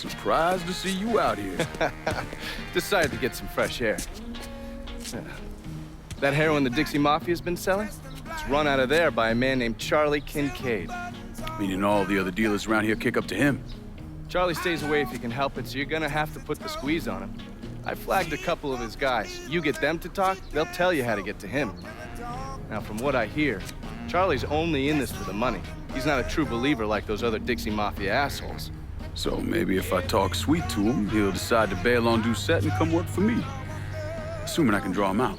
Surprised to see you out here. Decided to get some fresh air. That heroin the Dixie Mafia's been selling? It's run out of there by a man named Charlie Kincaid. Meaning all the other dealers around here kick up to him. Charlie stays away if he can help it, so you're gonna have to put the squeeze on him. I flagged a couple of his guys. You get them to talk, they'll tell you how to get to him. Now, from what I hear, Charlie's only in this for the money. He's not a true believer like those other Dixie Mafia assholes. So maybe if I talk sweet to him, he'll decide to bail on Doucette and come work for me. Assuming I can draw him out.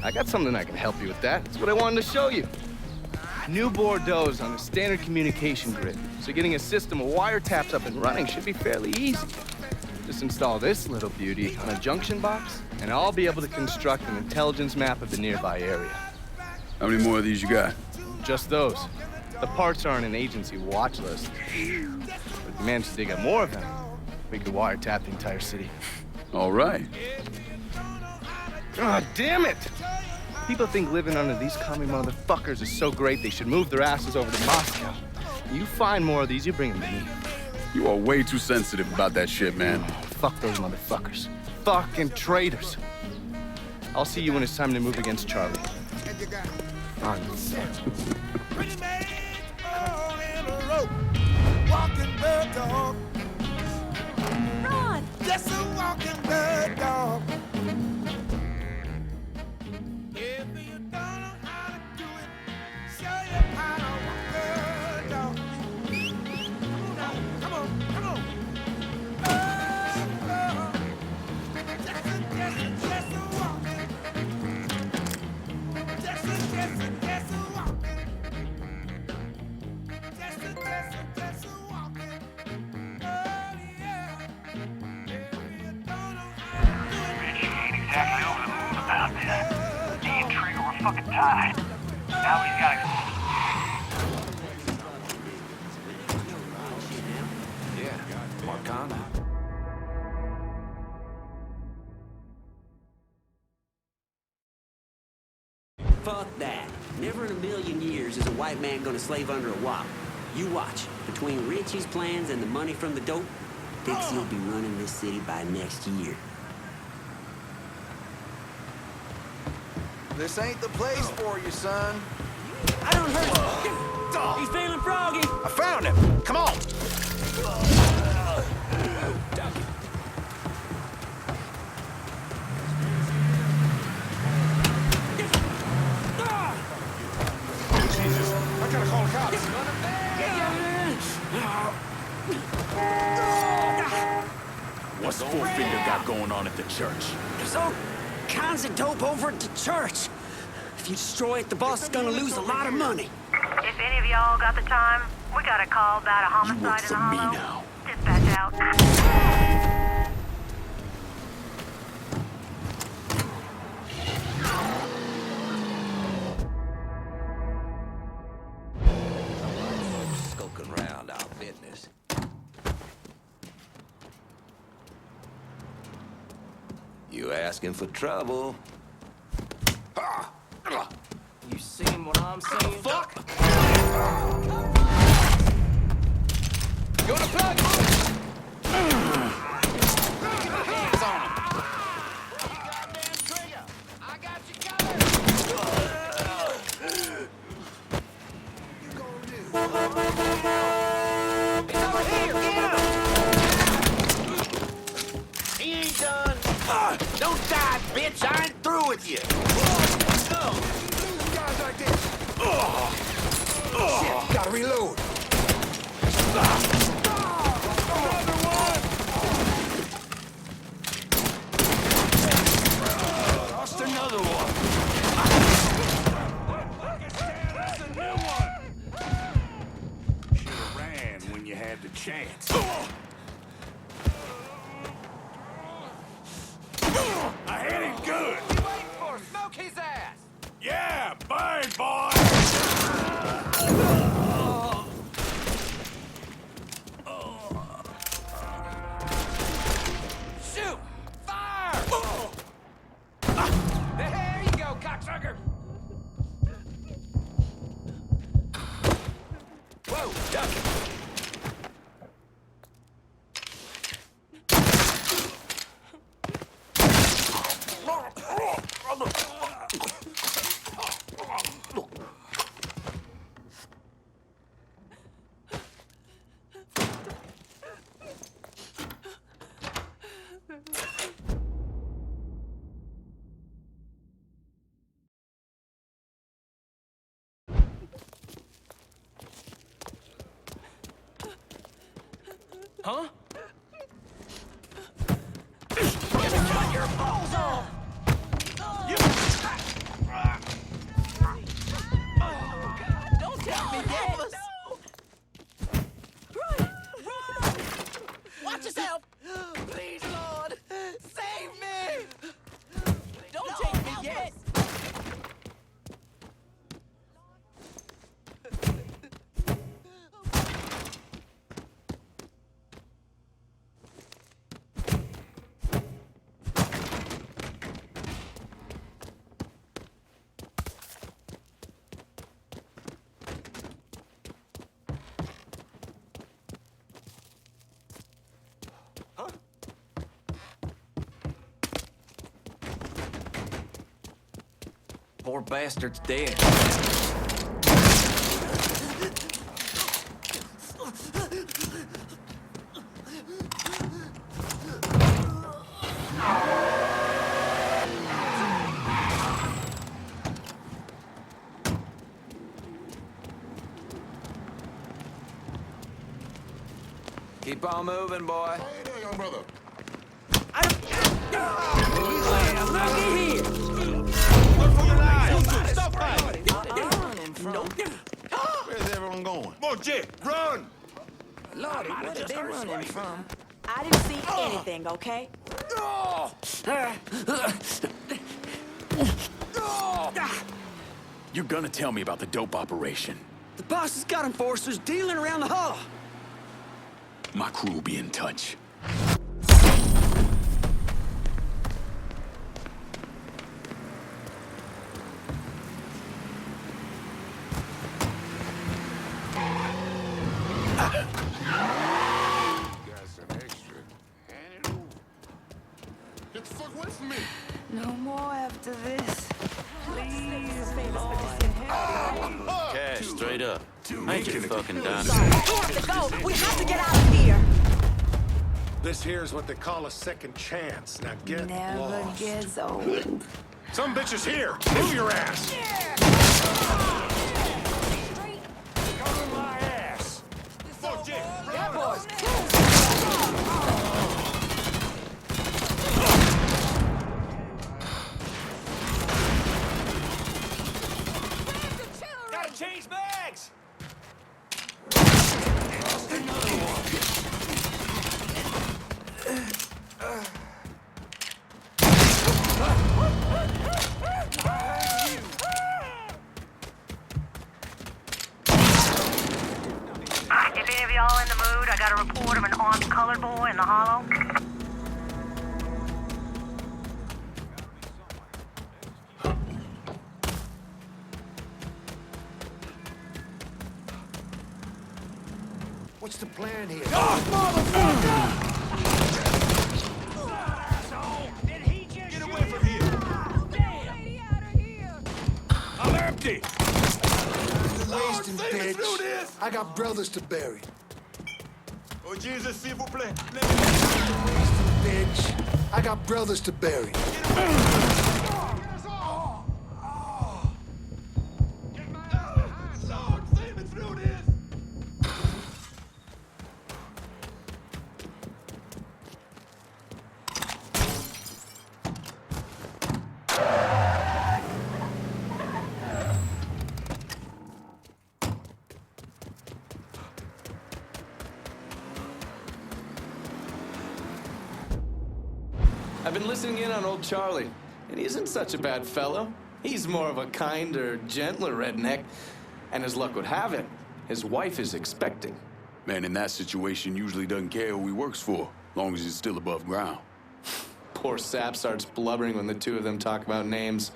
I got something I can help you with that. That's what I wanted to show you. New Bordeaux is on the standard communication grid, so getting a system of wiretaps up and running should be fairly easy. Just install this little beauty on a junction box, and I'll be able to construct an intelligence map of the nearby area. How many more of these you got? Just those. The parts are on an agency watch list. But if we manage to dig up more of them, we could wiretap the entire city. All right. God damn it! People think living under these commie motherfuckers is so great they should move their asses over to Moscow. You find more of these, you bring them to me. You are way too sensitive about that shit, man. Fuck those motherfuckers. Fucking traitors. I'll see you when it's time to move against Charlie. On Ron! Just a walking bird dog. If you don't know how to do it, show you how to walk bird dog. Come on, come on. Oh, just a walking. Just a walking. Just a walking. Oh, yeah. Exactly over the moon about this. He and Trigger were fucking tied. Now he's gotta go. Yeah, Marcana. Fuck that. Never in a million years is a white man gonna slave under a wop. You watch. Between Richie's plans and the money from the dope, Dixie will be running this city by next year. This ain't the place for you, son. I don't hurt him. He's feeling froggy. I found him. Come on. Jesus, I gotta call the cops. What's Four-Finger got going on at the church? There's all kinds of dope over at the church. If you destroy it, the boss is gonna lose a lot of money. If any of y'all got the time, we got a call about a You work homicide in for the me hollow. now. Dispatch out. Skulking around our business. You asking for trouble? You seeing what I'm saying? Fuck! Go to plug! Hands on him! I got you covered. He's over here. Get him. He ain't done. Don't die, bitch! I ain't through with you. Guys like this. Shit, gotta reload. Lost another one. That's a new one! Should've ran when you had the chance. I hit him good! What you waiting for? Smoke his ass. Yeah, burn, boy! Shoot! Fire! There you go, cocksucker. Whoa, duck. Huh? Don't tell me yet. Run! Run! Watch yourself! Please, Lord, save me! Don't take me yet. Poor bastard's dead. Keep on moving, boy. Hey there, young brother. Stop fighting! Where's everyone going? More Jake, run! Lordy, where are they running from? I didn't see anything, okay? You're gonna tell me about the dope operation. The boss has got enforcers dealing around the hollow. My crew will be in touch. Got some extra. Hand it over. Get the fuck away from me. No more after this. Cash, straight up. Ain't you fucking done? We have to go. We have to get out of here. This here's what they call a second chance. Now get Never lost. gets old. Some bitch is here. Move your ass. Cover my ass! Fuck Jake, Yeah, boys. Gotta change bags! If any of y'all in the mood, I got a report of an armed colored boy in the hollow. What's the plan here? Get away from here! I'm empty! Wasting, bitch. I got brothers to bury. Oh, Jesus, s'il vous plaît. Bitch. I got brothers to bury. I've been listening in on old Charlie, and he isn't such a bad fellow. He's more of a kinder, gentler redneck, and as luck would have it, his wife is expecting. Man in that situation usually doesn't care who he works for, long as he's still above ground. Poor Sap starts blubbering when the two of them talk about names.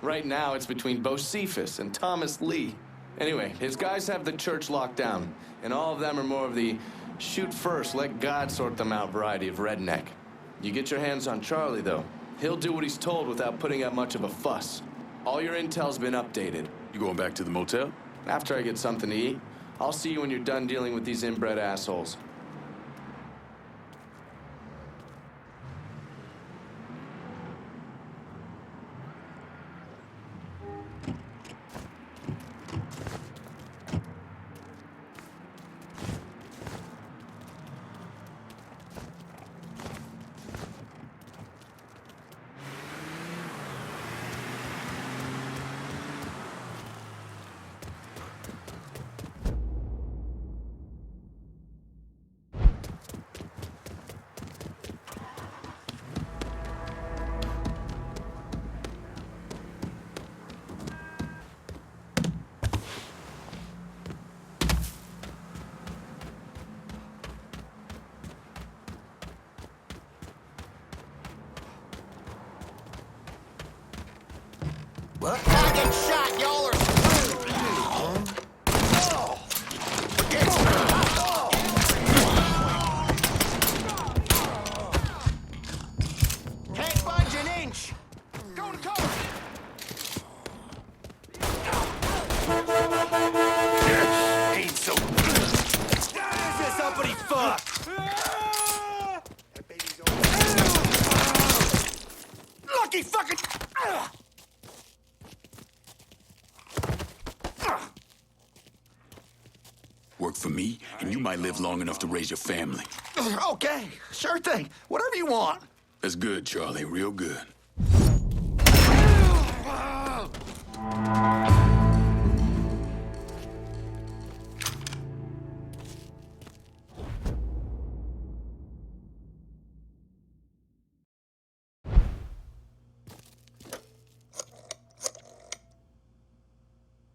Right now, it's between Bocephus and Thomas Lee. Anyway, his guys have the church locked down, and all of them are more of the shoot first, let God sort them out variety of redneck. You get your hands on Charlie, though. He'll do what he's told without putting up much of a fuss. All your intel's been updated. You going back to the motel? After I get something to eat, I'll see you when you're done dealing with these inbred assholes. get shot, y'all are screwed. Can't budge an inch. Go to cover. Ain't so good. Is this uppity fuck? Lucky fucking. Work for me, and you might live long enough to raise your family. Okay, sure thing. Whatever you want. That's good, Charlie. Real good.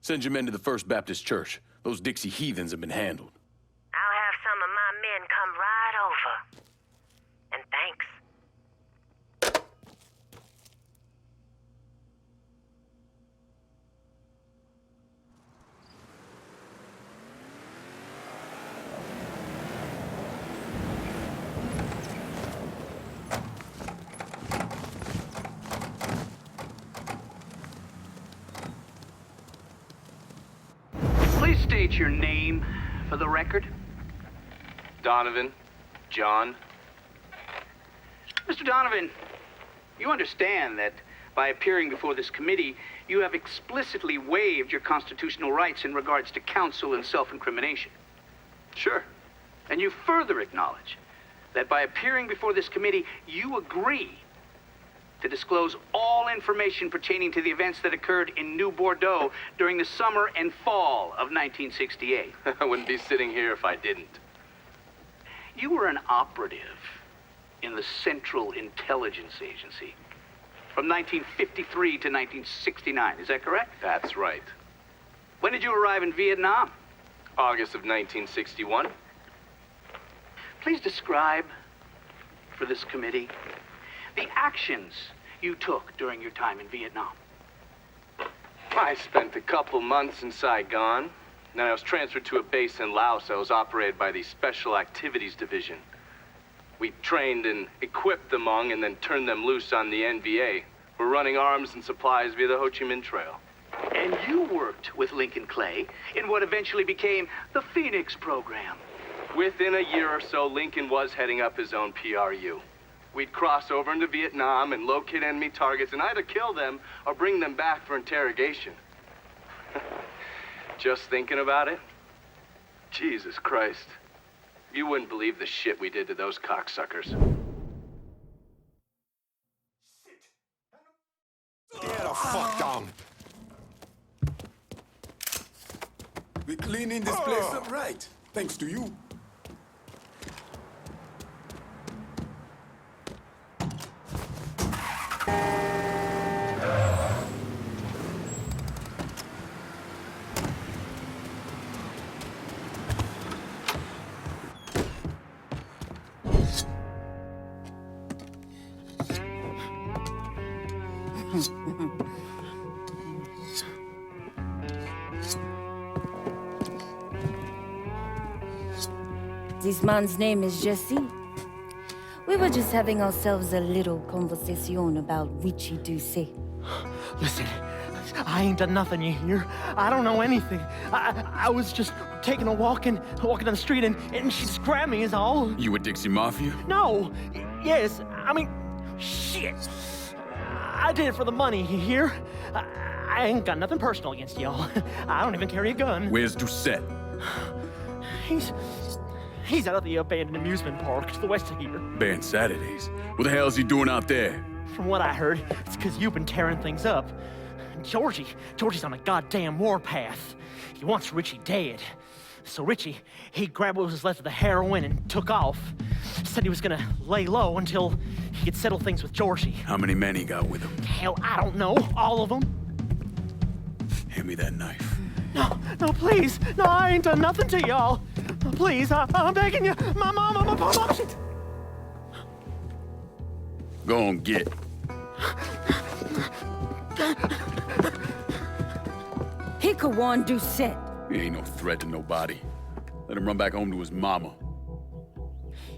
Send your men to the First Baptist Church. Those Dixie heathens have been handled. I'll have some of my men come right over. And thanks. Please state your name for the record. Donovan, John. Mr. Donovan, you understand that by appearing before this committee, you have explicitly waived your constitutional rights in regards to counsel and self-incrimination. Sure. And you further acknowledge that by appearing before this committee, you agree to disclose all information pertaining to the events that occurred in New Bordeaux during the summer and fall of 1968. I wouldn't be sitting here if I didn't. You were an operative in the Central Intelligence Agency from 1953 to 1969. Is that correct? That's right. When did you arrive in Vietnam? August of 1961. Please describe for this committee the actions you took during your time in Vietnam. I spent a couple months in Saigon. Then I was transferred to a base in Laos that was operated by the Special Activities Division. We trained and equipped the Hmong and then turned them loose on the NVA. We're running arms and supplies via the Ho Chi Minh Trail. And you worked with Lincoln Clay in what eventually became the Phoenix program. Within a year or so, Lincoln was heading up his own PRU. We'd cross over into Vietnam and locate enemy targets and either kill them or bring them back for interrogation. Just thinking about it? Jesus Christ. You wouldn't believe the shit we did to those cocksuckers. Get the fuck down. We're cleaning this place up right, thanks to you. This man's name is Jesse. We were just having ourselves a little conversation about Richie Doucet. Listen, I ain't done nothing, you hear? I don't know anything. I was just taking a walking down the street and she just grabbed me is all. You with Dixie Mafia? No. Yes, I mean, shit. I did it for the money, you hear? I ain't got nothing personal against y'all. I don't even carry a gun. Where's Doucet? He's out at the abandoned amusement park to the west of here. Banned Saturdays. What the hell's he doing out there? From what I heard, it's because you've been tearing things up. Georgie's on a goddamn warpath. He wants Richie dead. So Richie, he grabbed what was left of the heroin and took off. Said he was gonna lay low until he could settle things with Georgie. How many men he got with him? Hell, I don't know. All of them. Hand me that knife. No, please. No, I ain't done nothing to y'all. Please, I'm begging you. My mom, shit. Go on, get. Shikawan Doucette. He ain't no threat to nobody. Let him run back home to his mama.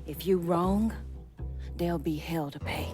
If you wrong, there'll be hell to pay.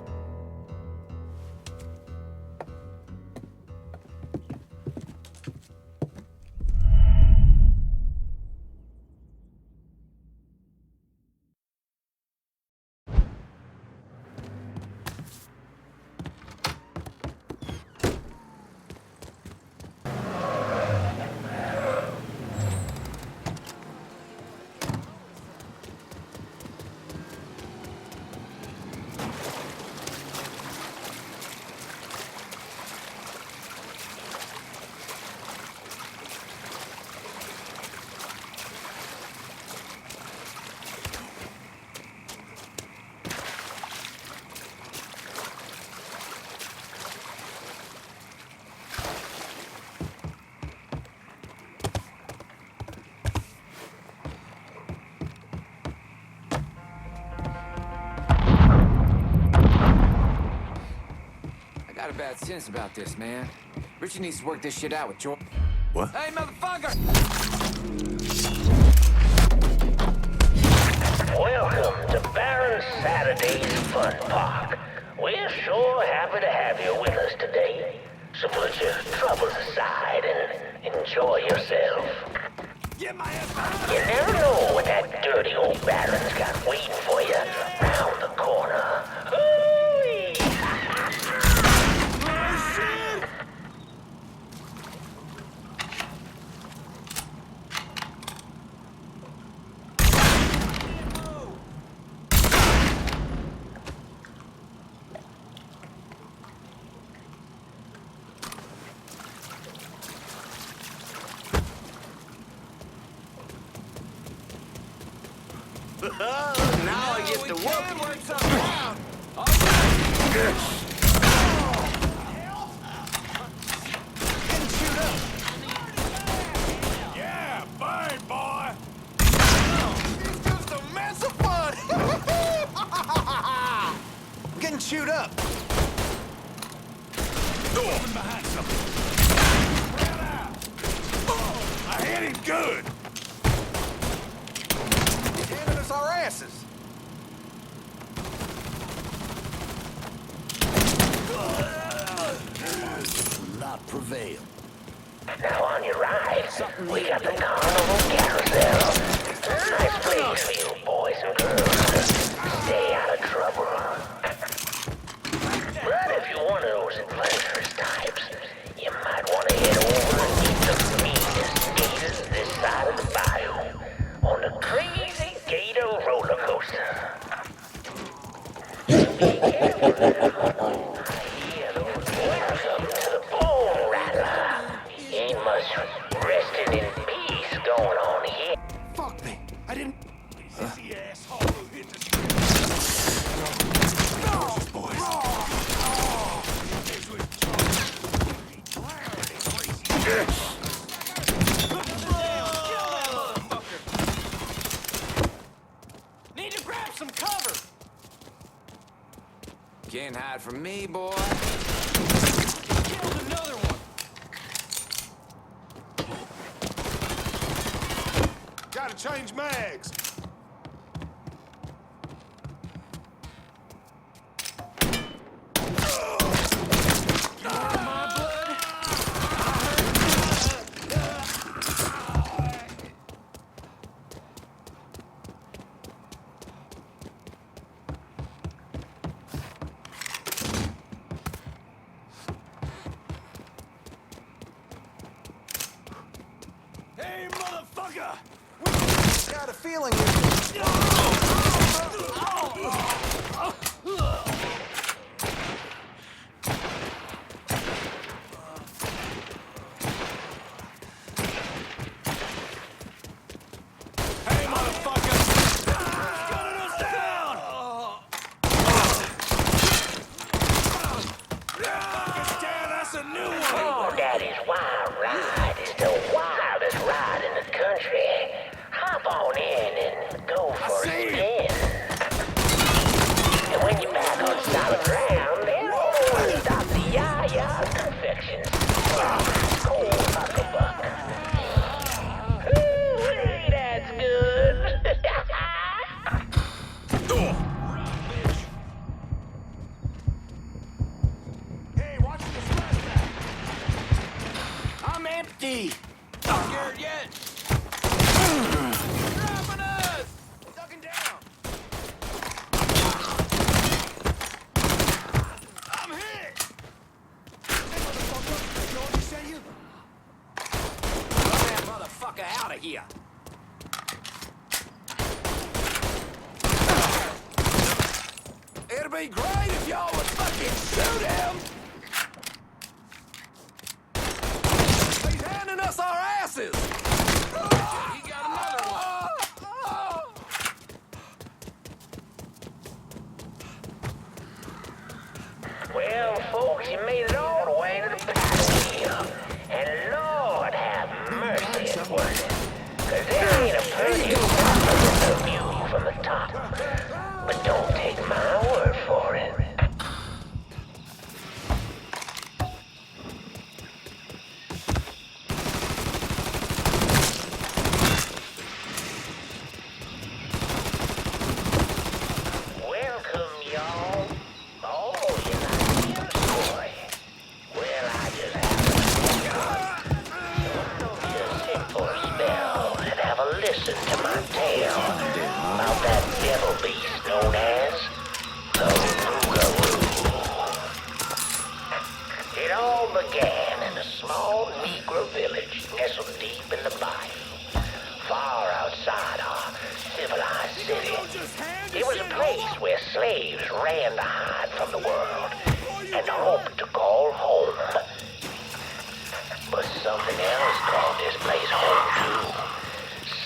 Got a bad sense about this, man. Richie needs to work this shit out with George. What? Hey, motherfucker! Welcome to Baron Saturday's Fun Park. We're sure happy to have you with us today. So put your troubles aside and enjoy yourself. You never know what that dirty old Baron's got waiting for you round the corner. Hooey! Now I get to work something out. Yeah, bang, boy! He's just a mess of fun! I'm getting chewed up. Going behind something. Spread out. Oh, I hit him good. He's handing us our asses. Not prevail. Now on your right, we got the carnival carousel. Nice place for you boys and girls. Stay out of trouble. But if you're one of those adventurous types, you might want to head over and meet the meanest gators this side of the bayou on the crazy gator roller coaster. Be careful. Welcome to the Bone Rattler. Ain't much resting in peace going on here. Fuck me. I didn't... Sissy asshole who hit the Need to grab some cover. Can't hide from me, boy. Killed another one. Gotta change mags. Hey, motherfucker! Got a feeling Hey, motherfucker! Gunning us down! That's a new one! Oh, Daddy's Wild Ride is the wildest ride in the country. Hop on in and go for a spin. And when you're back safety! Not scared yet! Dropping us! Ducking down! I'm hit! Get that motherfucker out of here! It'd be great if y'all would fucking shoot him! He's handing us our asses! He got another one! Well, folks, you made it all the way to the battlefield. And Lord have mercy for it. 'Cause there ain't a pretty view from the top. But don't take my word for it. Welcome, y'all. Oh, you like your story? Well, I just have a simple spell and have a listen to my tale about that devil beast known as the Rougarou. It all began in a small Negro village nestled deep in the bayou, far outside our civilized city. It was a place where slaves ran to hide from the world and hoped to call home. But something else called this place home too.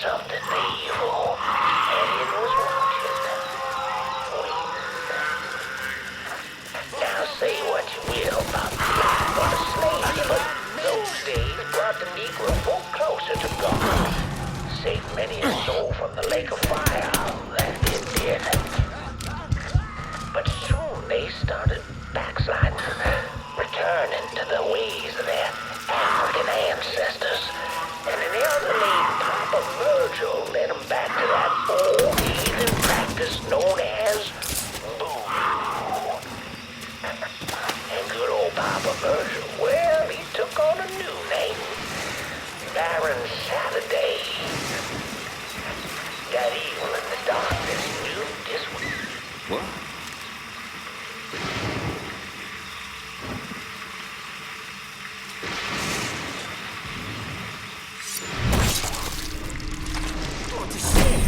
Something evil. And it was watching. Now say what you will about the life of a slave, but those days brought the Negro folk closer to God. Saved many a soul from the lake of fire that it did. But soon they started backsliding, returning to the ways of their African ancestors. And an elderly Papa Virgil led them back to that old heathen practice known as voodoo. And good old Papa Virgil, well, he took on a new name, Baron Saturday. That evil in the darkness knew this was... What? What the shit?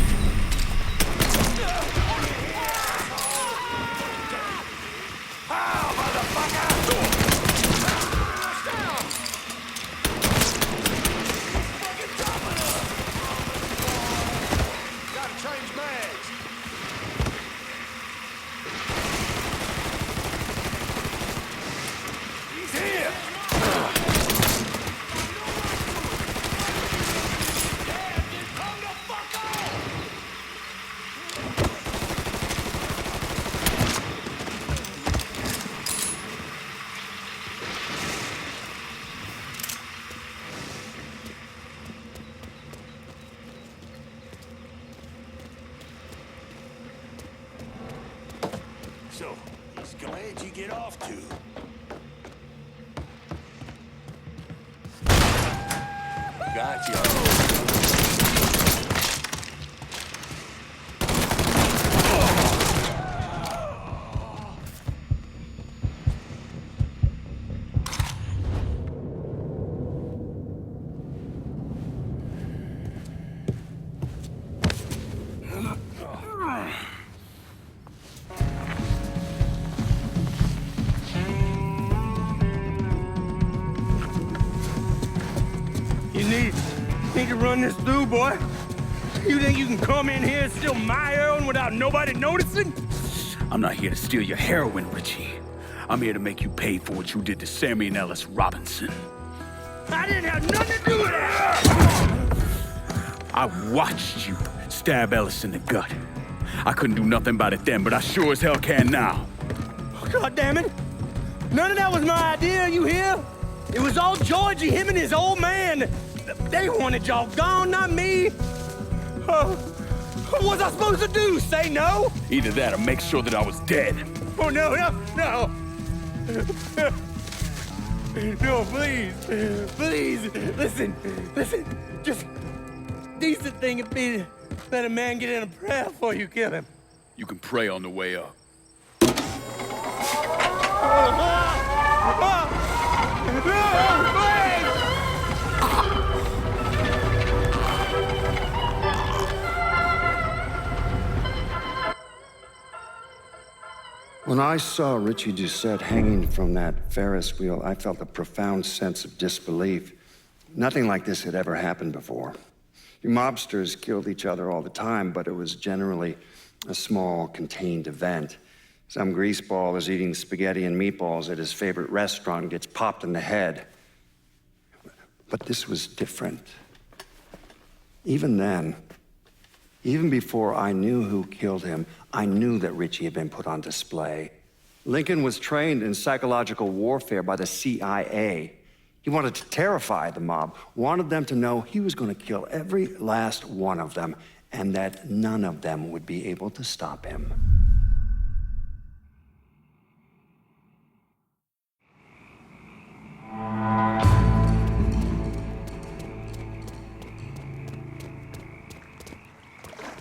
How, motherfucker? Gotta change mags. He's here. So, he's glad you get off too. Gotcha. You need to run this through, boy. You think you can come in here and steal my heroin without nobody noticing? I'm not here to steal your heroin, Richie. I'm here to make you pay for what you did to Sammy and Ellis Robinson. I didn't have nothing to do with that! I watched you stab Ellis in the gut. I couldn't do nothing about it then, but I sure as hell can now. God damn it! None of that was my idea, you hear? It was all Georgie, him and his old man. They wanted y'all gone, not me. What was I supposed to do? Say no? Either that or make sure that I was dead. Oh, no. No, please. Please. Listen. Just decent thing would be to let a man get in a prayer before you kill him. You can pray on the way up. When I saw Richie Doucette hanging from that Ferris wheel, I felt a profound sense of disbelief. Nothing like this had ever happened before. You mobsters killed each other all the time, but it was generally a small, contained event. Some greaseball is eating spaghetti and meatballs at his favorite restaurant and gets popped in the head. But this was different. Even then, even before I knew who killed him, I knew that Richie had been put on display. Lincoln was trained in psychological warfare by the CIA. He wanted to terrify the mob, wanted them to know he was going to kill every last one of them, and that none of them would be able to stop him.